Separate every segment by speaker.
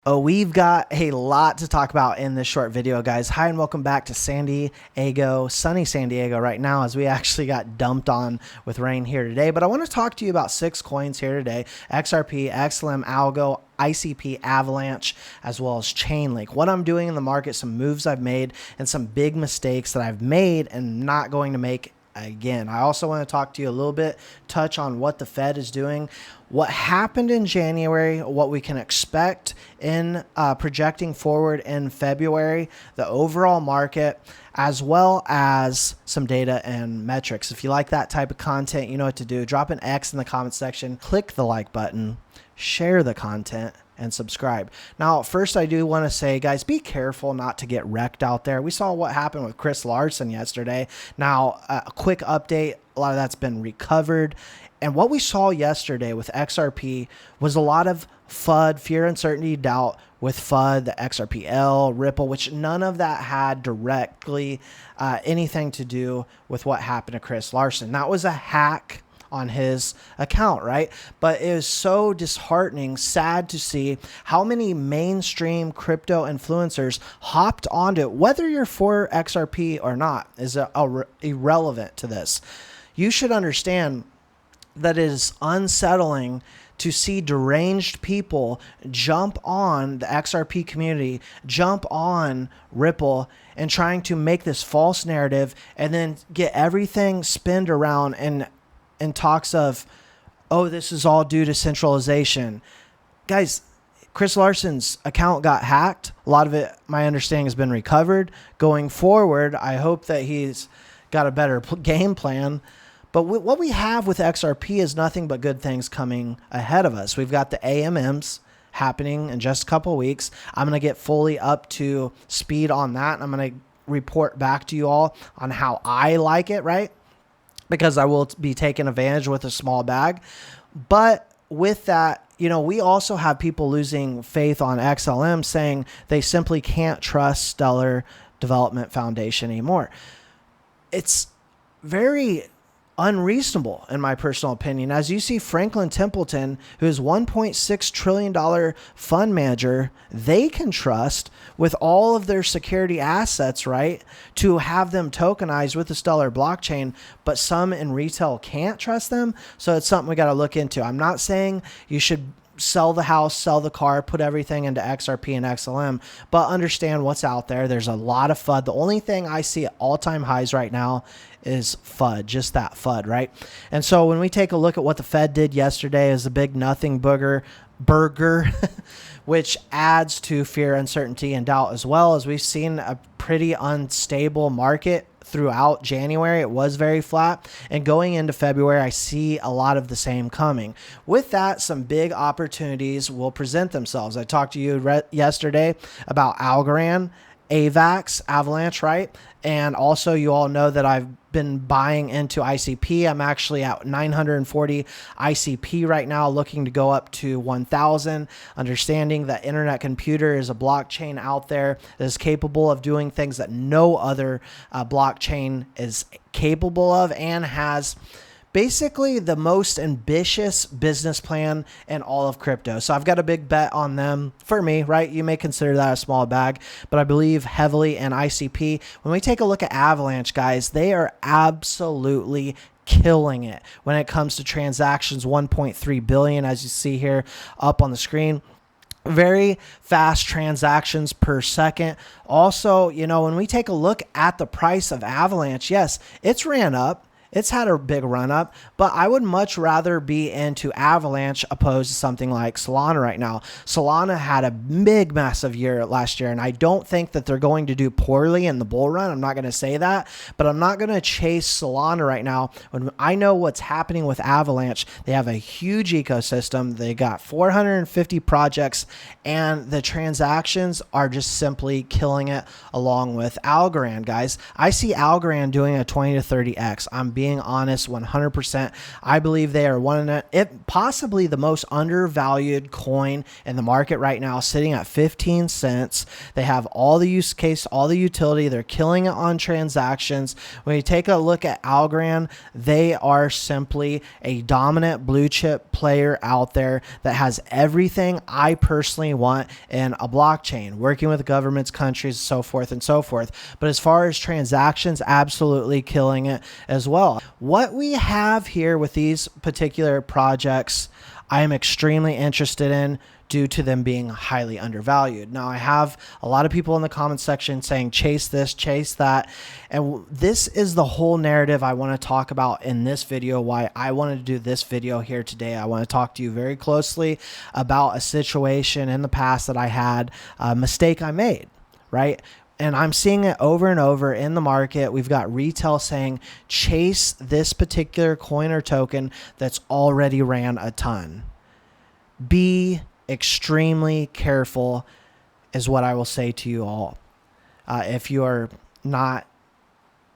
Speaker 1: Oh, we've got a lot to talk about in this short video, guys. Hi, and welcome back to San Diego, sunny San Diego right now, as we actually got dumped on with rain here today. But I want to talk to you about 6 coins here today: XRP, XLM, Algo, ICP, Avalanche, as well as Chainlink. What I'm doing in the market, some moves I've made, and some big mistakes that I've made and not going to make again. I also want to talk to you a little bit, touch on what the Fed is doing, what happened in January, what we can expect in projecting forward in February, the overall market, as well as some data and metrics. If you like that type of content, you know what to do. Drop an X in the comment section, click the like button, share the content, and subscribe. Now, first, I do want to say, guys, be careful not to get wrecked out there. We saw what happened with Chris Larson yesterday. Now, a quick update, a lot of that's been recovered. And what we saw yesterday with XRP was a lot of FUD, fear, uncertainty, doubt with FUD, the XRPL, Ripple, which none of that had directly anything to do with what happened to Chris Larson. That was a hack on his account, right? But it is so disheartening, sad to see how many mainstream crypto influencers hopped onto it. Whether you're for XRP or not is irrelevant to this. You should understand that it is unsettling to see deranged people jump on the XRP community, jump on Ripple, and trying to make this false narrative and then get everything spinned around and talks of, oh, this is all due to centralization. Guys, Chris Larson's account got hacked. A lot of it, my understanding, has been recovered. Going forward, I hope that he's got a better game plan. But what we have with XRP is nothing but good things coming ahead of us. We've got the AMMs happening in just a couple of weeks. I'm going to get fully up to speed on that. And I'm going to report back to you all on how I like it, right? Because I will be taking advantage with a small bag. But with that, you know, we also have people losing faith on XLM, saying they simply can't trust Stellar Development Foundation anymore. It's very unreasonable, in my personal opinion. As you see, Franklin Templeton, who is $1.6 trillion fund manager, they can trust with all of their security assets, right, to have them tokenized with the Stellar blockchain, but some in retail can't trust them. So it's something we got to look into. I'm not saying you should sell the house, sell the car, put everything into XRP and XLM, but understand what's out there. There's a lot of FUD. The only thing I see at all-time highs right now is FUD, just that FUD, right? And so when we take a look at what the Fed did yesterday is a big nothing burger, which adds to fear, uncertainty, and doubt, as well as we've seen a pretty unstable market throughout January. It was very flat, and going into February, I see a lot of the same coming. With that, some big opportunities will present themselves. I talked to you yesterday about algorand, avax, avalanche, right? And also, you all know that I've been buying into ICP. I'm actually at 940 ICP right now, looking to go up to 1,000, understanding that internet computer is a blockchain out there that is capable of doing things that no other blockchain is capable of, and has basically the most ambitious business plan in all of crypto. So I've got a big bet on them. For me, right? You may consider that a small bag, but I believe heavily in ICP. When we take a look at Avalanche, guys, they are absolutely killing it when it comes to transactions. 1.3 billion, as you see here up on the screen. Very fast transactions per second. Also, you know, when we take a look at the price of Avalanche, yes, it's ran up. It's had a big run up, but I would much rather be into Avalanche opposed to something like Solana right now. Solana had a big, massive year last year, and I don't think that they're going to do poorly in the bull run. I'm not going to say that, but I'm not going to chase Solana right now when I know what's happening with Avalanche. They have a huge ecosystem. They got 450 projects, and the transactions are just simply killing it, along with Algorand, guys. I see Algorand doing a 20 to 30x. I'm being honest 100%. I believe they are possibly the most undervalued coin in the market right now, sitting at 15 cents. They have all the use case, all the utility. They're killing it on transactions. When you take a look at Algorand, they are simply a dominant blue chip player out there that has everything I personally want in a blockchain, working with governments, countries, so forth and so forth. But as far as transactions, absolutely killing it as well. What we have here with these particular projects, I am extremely interested in due to them being highly undervalued. Now, I have a lot of people in the comment section saying, chase this, chase that. And this is the whole narrative I want to talk about in this video, why I wanted to do this video here today. I want to talk to you very closely about a situation in the past that I had, a mistake I made, right? And I'm seeing it over and over in the market. We've got retail saying, chase this particular coin or token that's already ran a ton. Be extremely careful is what I will say to you all. If you are not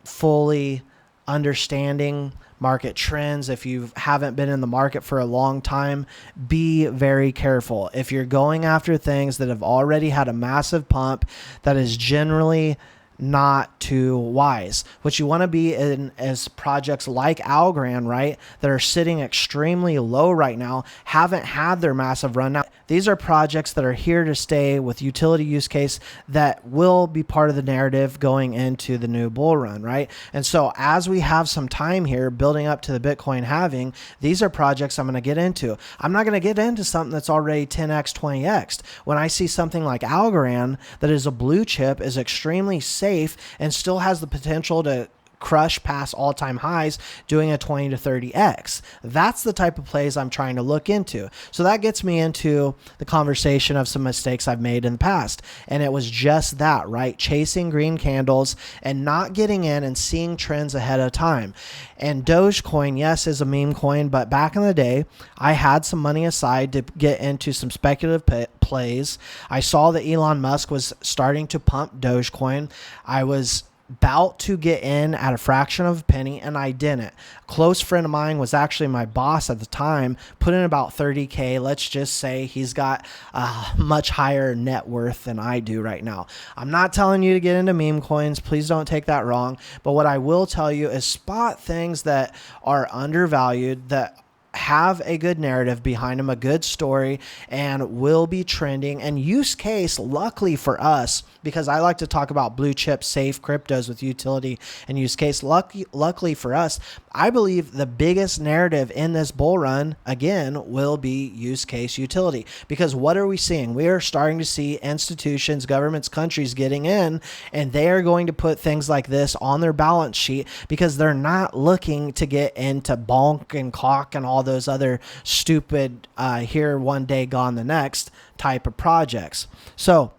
Speaker 1: fully understanding market trends, if you haven't been in the market for a long time, be very careful. If you're going after things that have already had a massive pump, that is generally not too wise. What you want to be in is projects like Algorand, right, that are sitting extremely low right now, haven't had their massive run. Now, these are projects that are here to stay with utility use case that will be part of the narrative going into the new bull run, right? And so as we have some time here building up to the Bitcoin halving, these are projects I'm going to get into. I'm not going to get into something that's already 10x, 20x. When I see something like Algorand that is a blue chip, is extremely safe, and still has the potential to crush past all-time highs, doing a 20 to 30x. That's the type of plays I'm trying to look into. So that gets me into the conversation of some mistakes I've made in the past. And it was just that, right? Chasing green candles and not getting in and seeing trends ahead of time. And Dogecoin, yes, is a meme coin, but back in the day, I had some money aside to get into some speculative plays. I saw that Elon Musk was starting to pump Dogecoin. I was about to get in at a fraction of a penny, and I didn't. A close friend of mine was actually my boss at the time, put in about 30K. Let's just say he's got a much higher net worth than I do right now. I'm not telling you to get into meme coins. Please don't take that wrong. But what I will tell you is spot things that are undervalued, that have a good narrative behind them, a good story, and will be trending. And use case, luckily for us, because I like to talk about blue chip safe cryptos with utility and use case, luckily for us, I believe the biggest narrative in this bull run, again, will be use case utility. Because what are we seeing? We are starting to see institutions, governments, countries getting in, and they are going to put things like this on their balance sheet because they're not looking to get into bonk and cock and all those other stupid here one day gone the next type of projects. So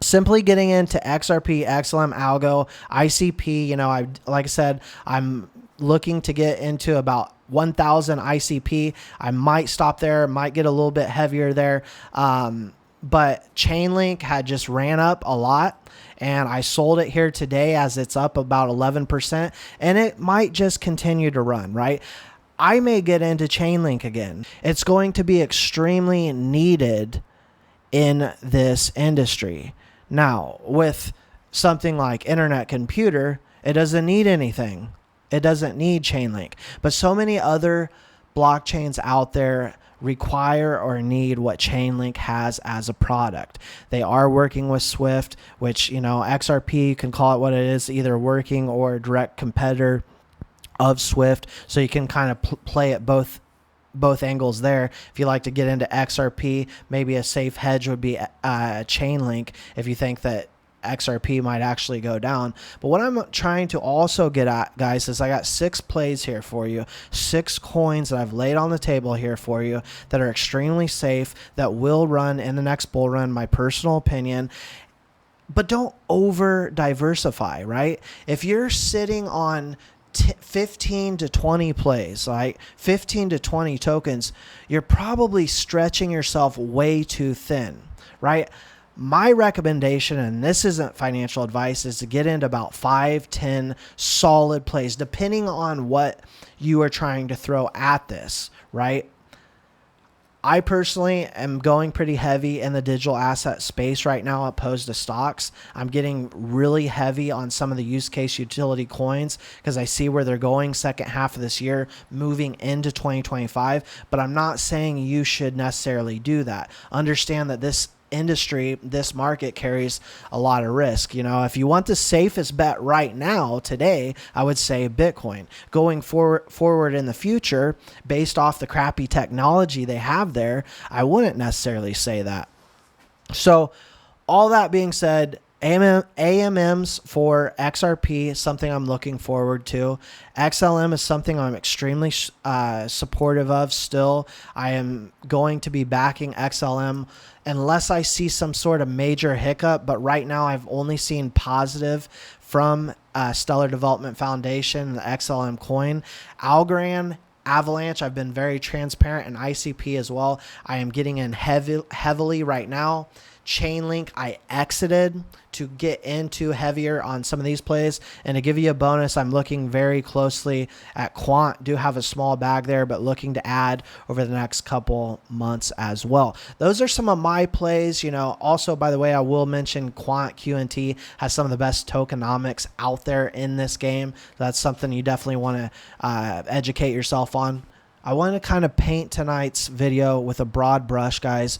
Speaker 1: simply getting into XRP, XLM, Algo, ICP, like I said, I'm looking to get into about 1,000 ICP. I might stop there, might get a little bit heavier there. But Chainlink had just ran up a lot, and I sold it here today as it's up about 11%, and it might just continue to run, right? I may get into Chainlink again. It's going to be extremely needed in this industry. Now, with something like internet computer, it doesn't need anything. It doesn't need Chainlink. But so many other blockchains out there require or need what Chainlink has as a product. They are working with Swift, which, XRP, you can call it what it is, either working or a direct competitor of Swift. So you can kind of play it both angles there. If you like to get into XRP, maybe a safe hedge would be Chainlink if you think that XRP might actually go down. But what I'm trying to also get at, guys, is I got 6 plays here for you, 6 coins that I've laid on the table here for you that are extremely safe, that will run in the next bull run, my personal opinion. But don't over diversify, right? If you're sitting on 15 to 20 plays, like 15 to 20 tokens, you're probably stretching yourself way too thin, right? My recommendation, and this isn't financial advice, is to get into about 5-10 solid plays, depending on what you are trying to throw at this, right? I personally am going pretty heavy in the digital asset space right now opposed to stocks. I'm getting really heavy on some of the use case utility coins because I see where they're going second half of this year, moving into 2025. But I'm not saying you should necessarily do that. Understand that this industry, this market carries a lot of risk. You know, if you want the safest bet right now, today, I would say Bitcoin. Going forward in the future, based off the crappy technology they have there, I wouldn't necessarily say that. So all that being said, AMMs for XRP is something I'm looking forward to. XLM is something I'm extremely supportive of still. I am going to be backing XLM unless I see some sort of major hiccup. But right now I've only seen positive from Stellar Development Foundation, the XLM coin. Algorand, Avalanche, I've been very transparent, and ICP as well. I am getting in heavily right now. Chainlink, I exited to get into heavier on some of these plays. And to give you a bonus, I'm looking very closely at Quant. Do have a small bag there, but looking to add over the next couple months as well. Those are some of my plays. You know, also, by the way, I will mention Quant QNT has some of the best tokenomics out there in this game. That's something you definitely want to educate yourself on. I want to kind of paint tonight's video with a broad brush, guys.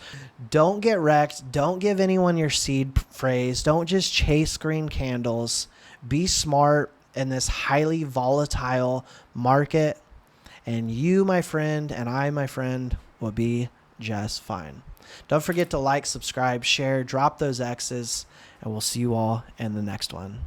Speaker 1: Don't get wrecked. Don't give anyone your seed phrase. Don't just chase green candles. Be smart in this highly volatile market. And you, my friend, and I, my friend, will be just fine. Don't forget to like, subscribe, share, drop those X's, and we'll see you all in the next one.